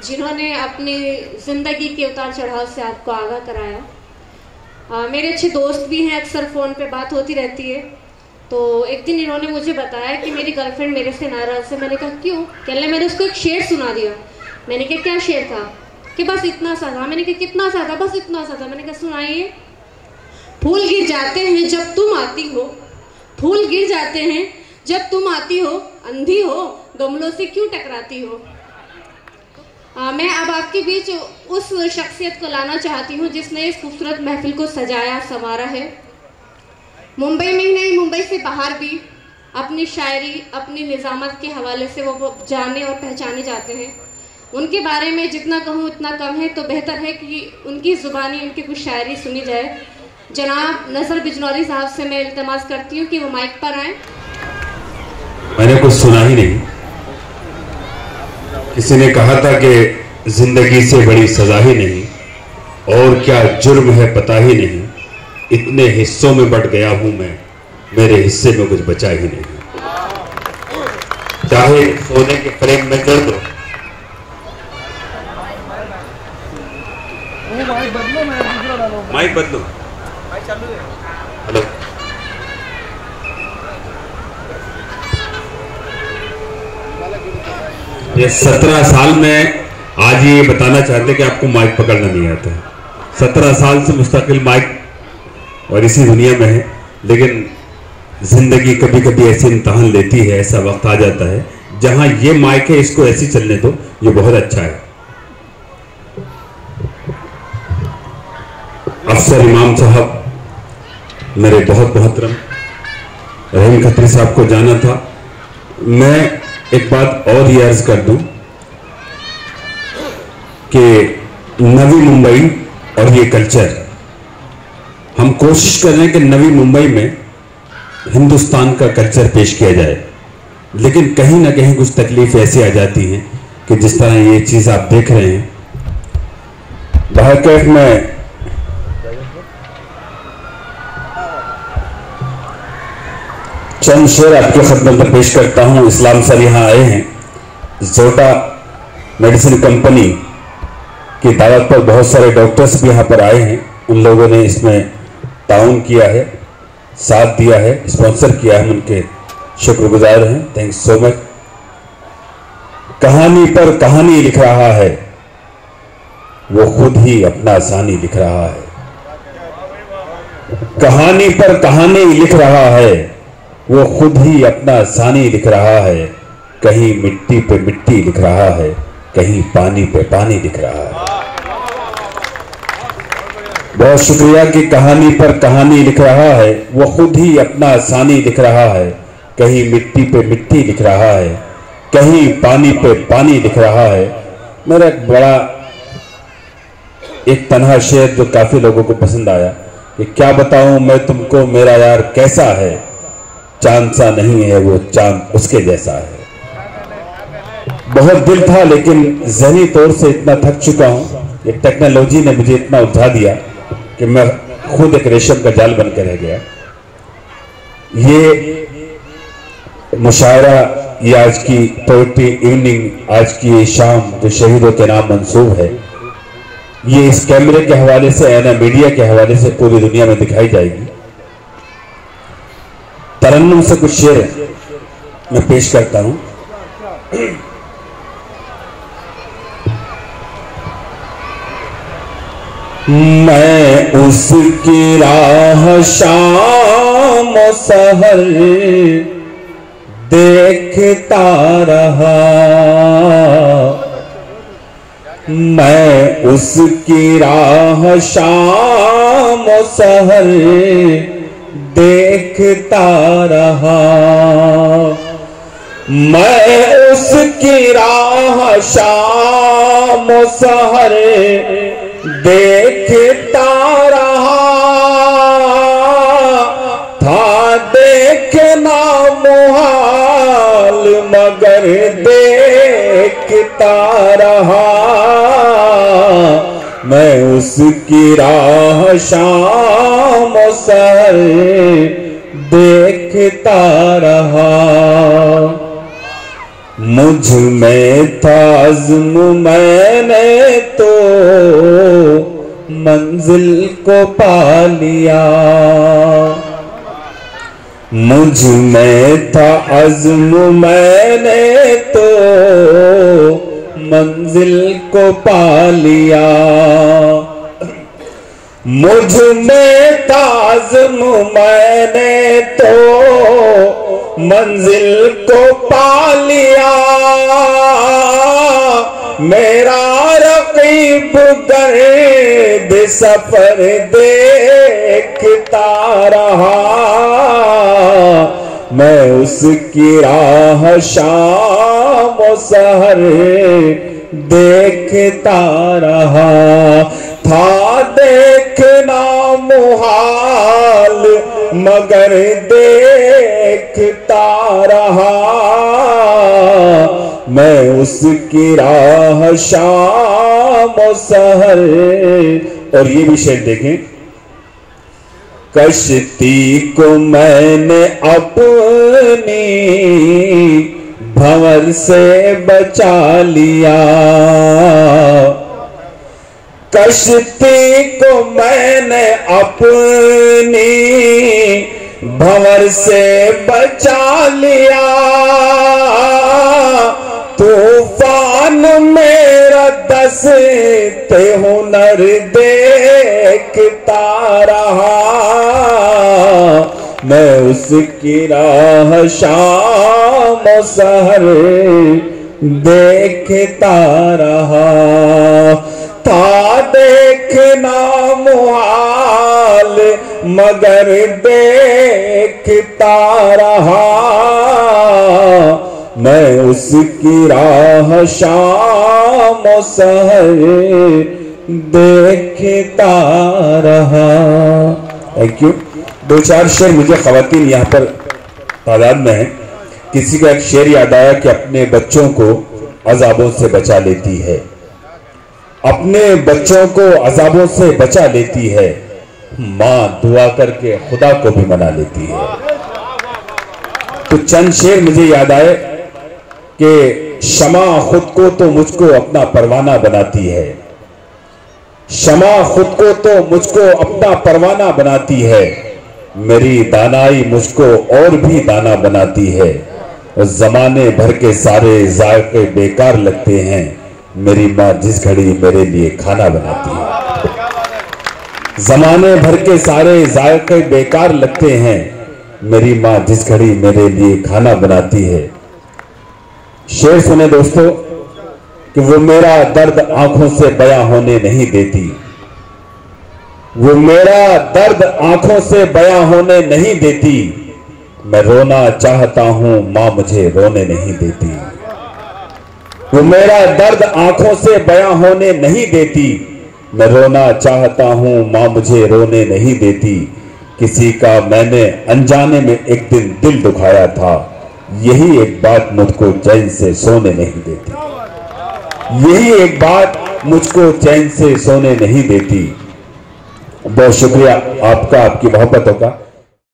जिन्होंने अपनी जिंदगी के उतार चढ़ाव से आपको आगाह कराया। मेरे अच्छे दोस्त भी हैं, अक्सर फ़ोन पे बात होती रहती है। तो एक दिन इन्होंने मुझे बताया कि मेरी गर्लफ्रेंड मेरे से नाराज़ है। मैंने कहा क्यों? कहने मैंने उसको एक शेर सुना दिया। मैंने कहा क्या शेर था? कि बस इतना सा था। मैंने कहा कितना सा था? बस इतना सा था। मैंने कहा सुनाइए। फूल गिर जाते हैं जब तुम आती हो, फूल गिर जाते हैं जब तुम आती हो, अंधी हो गमलों से क्यों टकराती हो। मैं अब आपके बीच उस शख्सियत को लाना चाहती हूँ जिसने इस खूबसूरत महफिल को सजाया संवारा है। मुंबई में ही नहीं, मुंबई से बाहर भी अपनी शायरी, अपनी निज़ामत के हवाले से वो जाने और पहचाने जाते हैं। उनके बारे में जितना कहूँ उतना कम है, तो बेहतर है कि उनकी ज़ुबानी, उनकी कुछ शायरी सुनी जाए। जनाब नज़र बिजनौरी साहब से मैं इल्तमास करती हूँ कि वो माइक पर आएँ। मैंने कुछ सुना ही नहीं। किसी ने कहा था कि जिंदगी से बड़ी सजा ही नहीं, और क्या जुर्म है पता ही नहीं, इतने हिस्सों में बट गया हूं मैं, मेरे हिस्से में कुछ बचा ही नहीं। चाहे सोने के फ्रेम में कर दो, माइक बदलो। हेलो, ये 17 साल में आज ये बताना चाहते कि आपको माइक पकड़ना नहीं आता है। 17 साल से मुस्तकिल माइक और इसी दुनिया में है, लेकिन जिंदगी कभी कभी ऐसी इम्तहान लेती है, ऐसा वक्त आ जाता है जहां ये माइक है इसको ऐसी चलने दो, ये बहुत अच्छा है। अफसर इमाम साहब मेरे बहुत मोहतरम, रहीम खत्री साहब को जाना था। मैं एक बात और ये अर्ज कर दूं कि नवी मुंबई और ये कल्चर, हम कोशिश कर रहे हैं कि नवी मुंबई में हिंदुस्तान का कल्चर पेश किया जाए, लेकिन कहीं ना कहीं कुछ तकलीफ ऐसी आ जाती हैं कि जिस तरह ये चीज़ आप देख रहे हैं। बहरकैफ में चंद शेर आपके खिदमत में पेश करता हूं। इस्लाम सर यहाँ आए हैं, जोटा मेडिसिन कंपनी की दावत पर बहुत सारे डॉक्टर्स भी यहाँ पर आए हैं। उन लोगों ने इसमें ताउन किया है, साथ दिया है, स्पॉन्सर किया है, हम उनके शुक्रगुजार हैं। Thanks so much. कहानी पर कहानी लिख रहा है, वो खुद ही अपना आसानी लिख रहा है। कहानी पर कहानी लिख रहा है, वो खुद ही अपना सानी लिख रहा है। कहीं मिट्टी पे मिट्टी लिख रहा है, कहीं पानी पे पानी लिख रहा है। बहुत शुक्रिया कि कहानी पर कहानी लिख रहा है, वो खुद ही अपना सानी लिख रहा है। कहीं मिट्टी पे मिट्टी लिख रहा है, कहीं पानी पे पानी लिख रहा है। मेरा बड़ा एक तन्हा शेर जो काफी लोगों को पसंद आया कि क्या बताऊं मैं तुमको मेरा यार कैसा है, चांद सा नहीं है वो चांद उसके जैसा है। बहुत दिल था लेकिन ज़हनी तौर से इतना थक चुका हूं, ये टेक्नोलॉजी ने मुझे इतना उलझा दिया कि मैं खुद एक रेशम का जाल बनकर रह गया। ये मुशायरा, ये आज की पोएट्री इवनिंग, आज की ये शाम जो शहीदों के नाम मंसूब है, ये इस कैमरे के हवाले से, एना मीडिया के हवाले से पूरी दुनिया में दिखाई जाएगी। तरन्नुम से कुछ शेर मैं पेश करता हूं। मैं उसकी राह शाम सहर देखता रहा, मैं उसकी राह शाम सहर देखता रहा। मैं उसकी राह शाम सहर देखता रहा था, देखना मुहाल मगर देखता रहा। मैं उसकी राह शाम सहर देखता रहा। मुझ में था अज़्म मैंने तो मंजिल को पा लिया। मुझ में था अज़्म मैंने तो मंजिल को पा लिया। मुझ में था अज़्म मैंने तो मंजिल को पा लिया। मेरा रकीब गर्द सफर देखता रहा। मैं उसकी राह शाम सहर देखता रहा। था देखना मुहाल मगर देखता रहा। मैं उसकी राह शाम सहर। और ये भी शेर देखें, कश्ती को मैंने अपनी भंवर से बचा लिया। कश्ती को मैंने अपनी भंवर से बचा लिया। तूफान मेरा दस्ते हुनर देखता रहा। मैं उसकी राह शाम सहर देखता रहा। था देखना मुहाल मगर देखता रहा। मैं उसकी राह शाम सहर देखता रहा। Thank you. दो चार शेर मुझे खवातीन यहाँ पर तादाद में है। किसी का एक शेर याद आया कि अपने बच्चों को अजाबों से बचा लेती है। अपने बच्चों को अजाबों से बचा लेती है। मां दुआ करके खुदा को भी मना लेती है। तो चंद शेर मुझे याद आए कि शमा खुद को तो मुझको अपना परवाना बनाती है। शमा खुद को तो मुझको अपना परवाना बनाती है। मेरी दानाई मुझको और भी दाना बनाती है। जमाने भर के सारे जायके बेकार लगते हैं। मेरी माँ जिस घड़ी मेरे लिए खाना बनाती है। जमाने भर के सारे जायके बेकार लगते हैं। मेरी माँ जिस घड़ी मेरे लिए खाना बनाती है। शेर सुने दोस्तों कि वो मेरा दर्द आंखों से बयां होने नहीं देती। वो मेरा दर्द आंखों से बयां होने नहीं देती। मैं रोना चाहता हूं, मां मुझे रोने नहीं देती। वो मेरा दर्द आंखों से बयां होने नहीं देती। मैं रोना चाहता हूं, मां मुझे रोने नहीं देती। किसी का मैंने अनजाने में एक दिन दिल दुखाया था। यही एक बात मुझको चैन से सोने नहीं देती। यही एक बात मुझको चैन से सोने नहीं देती। बहुत शुक्रिया आपका, आपकी मोहब्बतों का।